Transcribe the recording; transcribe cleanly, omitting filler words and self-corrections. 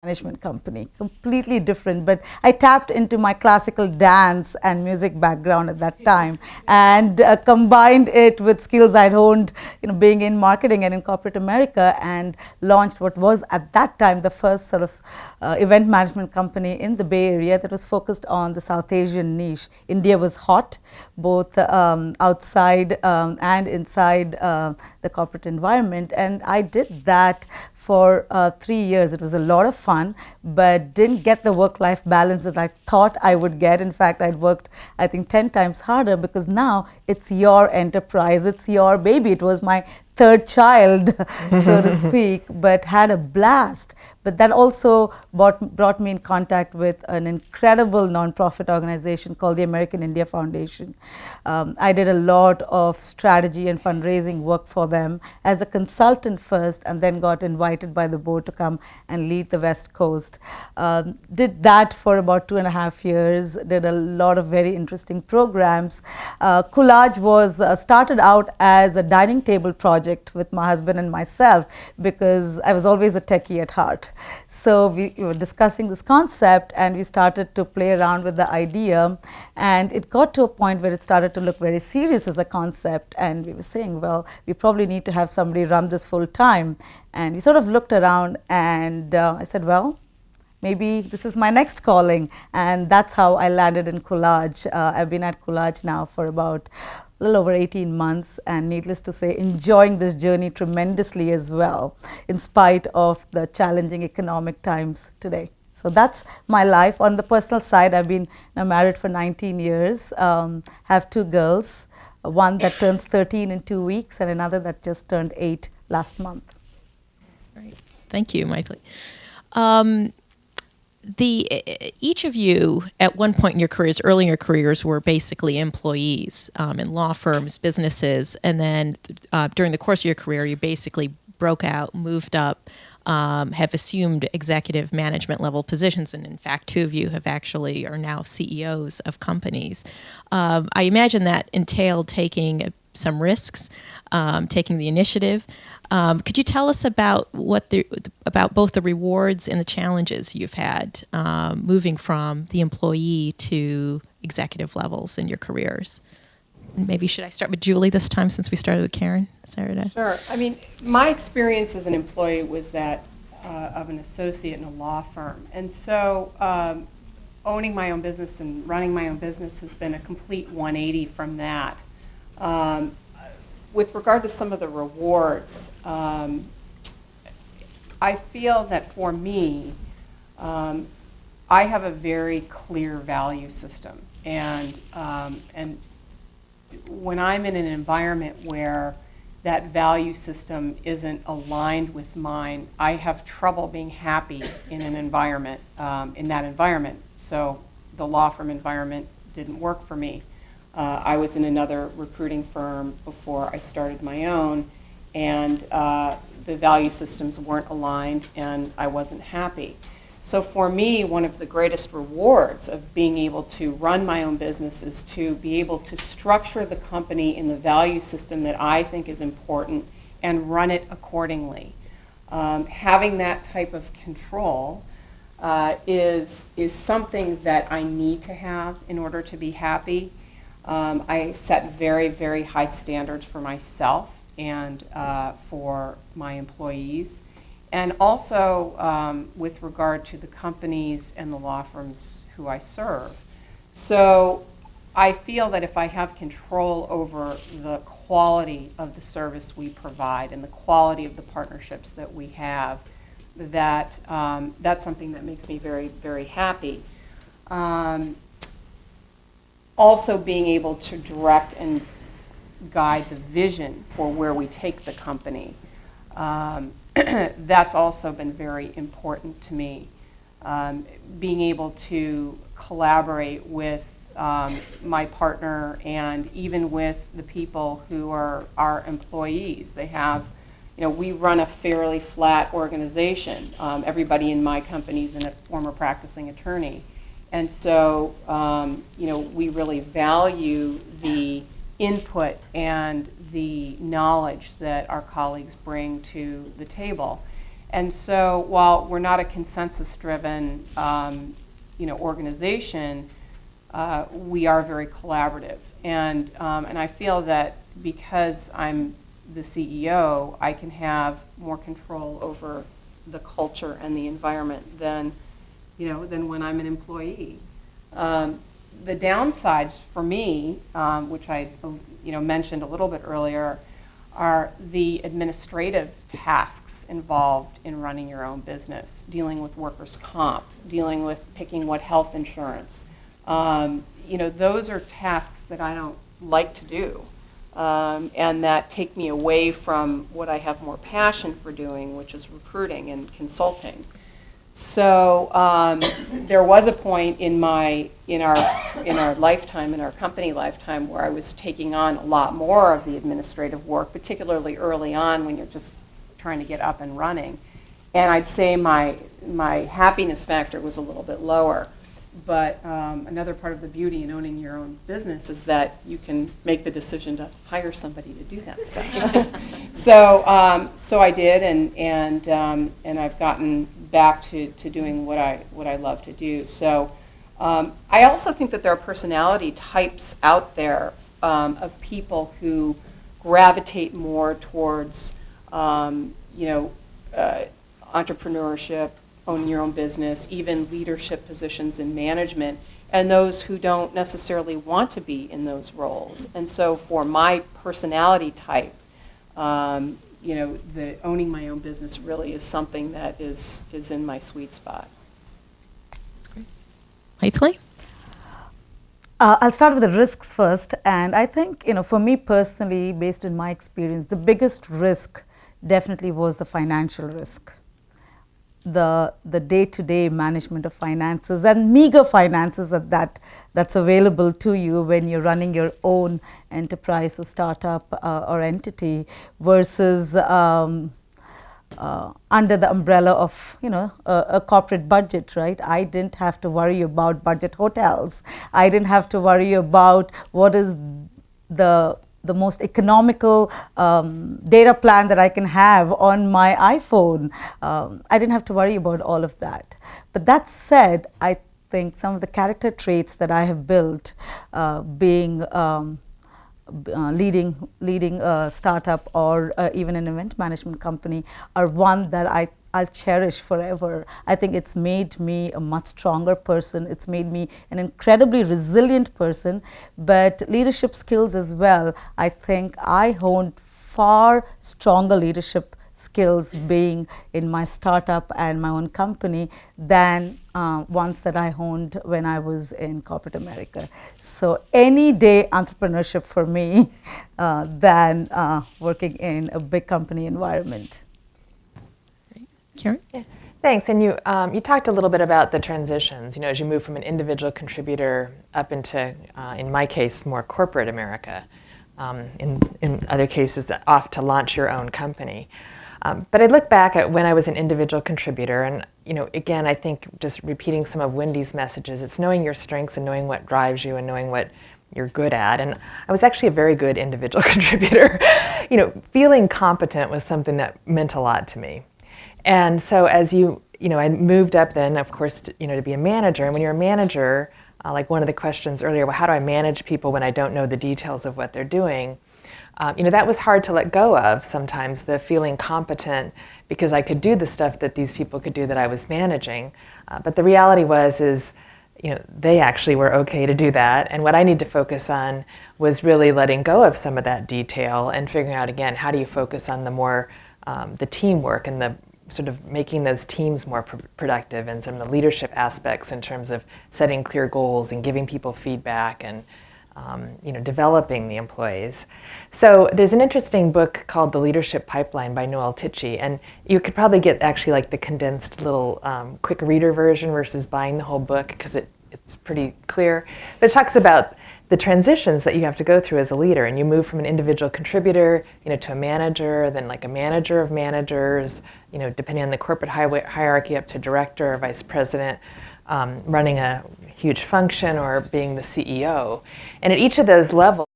management company, completely different. But I tapped into my classical dance and music background at that time, and combined it with skills I'd honed, being in marketing and in corporate America, and launched what was at that time the first sort of event management company in the Bay Area that was focused on the South Asian niche. India was hot, both outside and inside the corporate environment, and I did that for 3 years. It was a lot of fun, but didn't get the work-life balance that I thought I would get. In fact, I'd worked, I think, 10 times harder, because now it's your enterprise, it's your baby. It was my third child, so to speak, but had a blast. But that also brought me in contact with an incredible nonprofit organization called the American India Foundation. I did a lot of strategy and fundraising work for them as a consultant first, and then got invited by the board to come and lead the West Coast. Did that for about 2.5 years, did a lot of very interesting programs. Coolage was started out as a dining table project with my husband and myself, because I was always a techie at heart. So we were discussing this concept, and we started to play around with the idea, and it got to a point where it started to look very serious as a concept, and we were saying, well, we probably need to have somebody run this full time. And we sort of looked around, and I said, well, maybe this is my next calling, and that's how I landed in Coolage. I've been at Coolage now for about a little over 18 months, and needless to say, enjoying this journey tremendously as well, in spite of the challenging economic times today. So that's my life. On the personal side, I've been now married for 19 years, have 2 girls, one that turns 13 in 2 weeks, and another that just turned 8 last month. Great. Thank you, Maithili. Each of you at one point in your careers, early in your careers, were basically employees in law firms, businesses, and then during the course of your career, you basically broke out, moved up, have assumed executive management level positions, and in fact, 2 of you have actually are now CEOs of companies. I imagine that entailed taking some risks, taking the initiative. Could you tell us about about both the rewards and the challenges you've had moving from the employee to executive levels in your careers? And maybe should I start with Julie this time, since we started with Karen? Sure. I mean, my experience as an employee was that of an associate in a law firm, and so owning my own business and running my own business has been a complete 180 from that. With regard to some of the rewards, I feel that for me, I have a very clear value system, and when I'm in an environment where that value system isn't aligned with mine, I have trouble being happy in an environment, in that environment. So the law firm environment didn't work for me. I was in another recruiting firm before I started my own, and the value systems weren't aligned, and I wasn't happy. So for me, one of the greatest rewards of being able to run my own business is to be able to structure the company in the value system that I think is important and run it accordingly. Having that type of control is something that I need to have in order to be happy. I set very, very high standards for myself and for my employees, and also with regard to the companies and the law firms who I serve. So I feel that if I have control over the quality of the service we provide and the quality of the partnerships that we have, that that's something that makes me very, very happy. Also being able to direct and guide the vision for where we take the company. That's also been very important to me. Being able to collaborate with my partner and even with the people who are our employees. They have, we run a fairly flat organization. Everybody in my company is a former practicing attorney. And so, we really value the input and the knowledge that our colleagues bring to the table. And so while we're not a consensus-driven organization, we are very collaborative. And I feel that because I'm the CEO, I can have more control over the culture and the environment than when I'm an employee. The downsides for me, which I mentioned a little bit earlier, are the administrative tasks involved in running your own business, dealing with workers' comp, dealing with picking what health insurance. Those are tasks that I don't like to do, and that take me away from what I have more passion for doing, which is recruiting and consulting. So there was a point in our lifetime, in our company lifetime, where I was taking on a lot more of the administrative work, particularly early on when you're just trying to get up and running. And I'd say my happiness factor was a little bit lower. But another part of the beauty in owning your own business is that you can make the decision to hire somebody to do that stuff. So I did, and I've gotten back to doing what I love to do. So I also think that there are personality types out there of people who gravitate more towards entrepreneurship, owning your own business, even leadership positions in management, and those who don't necessarily want to be in those roles. And so for my personality type, the owning my own business really is something that is in my sweet spot. Maithili? I'll start with the risks first, and I think, for me personally, based on my experience, the biggest risk definitely was the financial risk. The day-to-day management of finances and meager finances that's available to you when you're running your own enterprise or startup or entity versus under the umbrella of a corporate budget, right? I didn't have to worry about budget hotels. I didn't have to worry about what is the most economical data plan that I can have on my iPhone. I didn't have to worry about all of that. But that said, I think some of the character traits that I have built being leading a startup or even an event management company are one that I'll cherish forever. I think it's made me a much stronger person. It's made me an incredibly resilient person, but leadership skills as well. I think I honed far stronger leadership skills being in my startup and my own company than ones that I honed when I was in corporate America. So any day entrepreneurship for me than working in a big company environment. Karen? Yeah. Thanks. And you talked a little bit about the transitions, as you move from an individual contributor up into, in my case, more corporate America. In other cases, off to launch your own company. But I look back at when I was an individual contributor, and again, I think just repeating some of Wendy's messages, it's knowing your strengths and knowing what drives you and knowing what you're good at. And I was actually a very good individual contributor. Feeling competent was something that meant a lot to me. And so as I moved up then, of course, to be a manager. And when you're a manager, like one of the questions earlier, well, how do I manage people when I don't know the details of what they're doing? That was hard to let go of sometimes, the feeling competent because I could do the stuff that these people could do that I was managing. But the reality is they actually were okay to do that. And what I need to focus on was really letting go of some of that detail and figuring out, again, how do you focus on the more, the teamwork and the sort of making those teams more productive and some of the leadership aspects in terms of setting clear goals and giving people feedback and developing the employees. So there's an interesting book called The Leadership Pipeline by Noel Tichy, and you could probably get actually like the condensed little quick reader version versus buying the whole book because it's pretty clear. But it talks about the transitions that you have to go through as a leader, and you move from an individual contributor, to a manager, then like a manager of managers, depending on the corporate hierarchy, up to director or vice president, running a huge function or being the CEO. And at each of those levels,